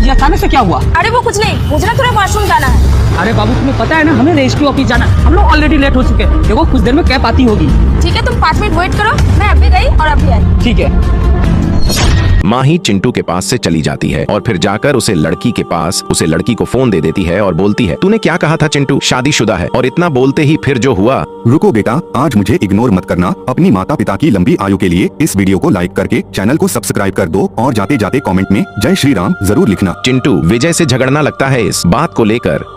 ये अचानक से क्या हुआ? अरे वो कुछ नहीं, मुझे ना थोड़ा वॉशरूम जाना है। अरे बाबू तुम्हें पता है ना, हमें रेस्क्यू ऑफिस जाना है। हम लोग ऑलरेडी लेट हो चुके हैं। देखो कुछ देर में कैब आती होगी। ठीक है, तुम 5 मिनट वेट करो, मैं अभी गई और अभी आई। ठीक है। माही चिंटू के पास से चली जाती है और फिर जाकर उसे लड़की को फोन दे देती है और बोलती है, तूने क्या कहा था चिंटू, शादीशुदा है। और इतना बोलते ही फिर जो हुआ। रुको बेटा, आज मुझे इग्नोर मत करना। अपनी माता पिता की लंबी आयु के लिए इस वीडियो को लाइक करके चैनल को सब्सक्राइब कर दो और जाते जाते कमेंट में जय श्री राम जरूर लिखना। चिंटू विजय से झगड़ना लगता है इस बात को लेकर।